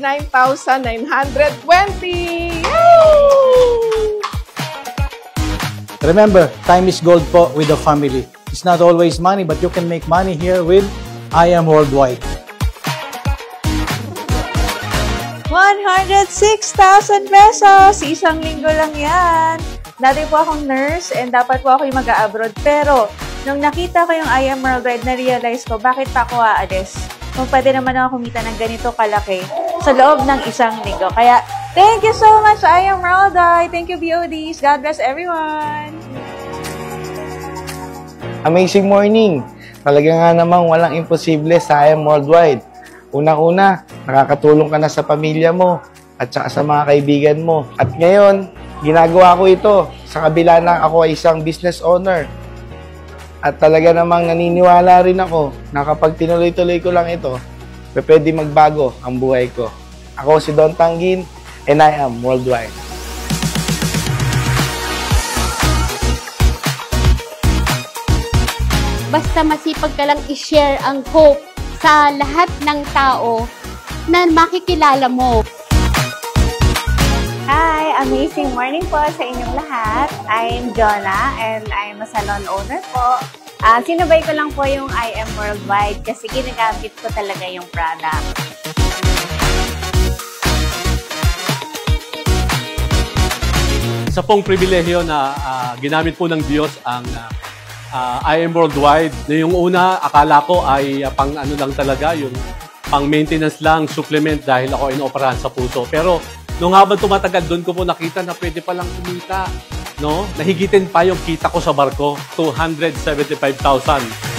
39,920! Remember, time is gold po with the family. It's not always money, but you can make money here with I Am Worldwide. 106,000 pesos! Isang linggo lang yan. Dati po akong nurse and dapat po ako yung mag-a-abroad. Pero, nung nakita ko yung I Am Worldwide, na-realize ko, bakit pa ako aalis? Kung pwede naman ako kumita ng ganito kalaki sa loob ng isang linggo. Kaya, thank you so much, I Am Worldwide. Thank you, BODs. God bless everyone. Amazing morning. Talaga nga namang walang imposible sa I Am Worldwide. Unang-una, nakakatulong ka na sa pamilya mo at saka sa mga kaibigan mo. At ngayon, ginagawa ko ito sa kabila na ako ay isang business owner. At talaga namang naniniwala rin ako na kapag tinuloy-tuloy ko lang ito, pwede magbago ang buhay ko. Ako si Don Tanggin and I Am Worldwide. Basta masipag ka lang i-share ang hope sa lahat ng tao na makikilala mo. Hi! Amazing morning po sa inyong lahat. I'm Jonah and I'm a salon owner po. Sinabay ko lang po yung I Am Worldwide kasi ginagamit ko talaga yung product. Isa pong pribilehyo na ginamit po ng Diyos ang I Am Worldwide. Na yung una, akala ko ay pang ano lang talaga, yung pang maintenance lang, supplement dahil ako inooperahan sa puso. Pero nung habang tumatagal, doon ko po nakita na pwede palang kumita. No? Nahigitin pa yung kita ko sa barko, 275,000.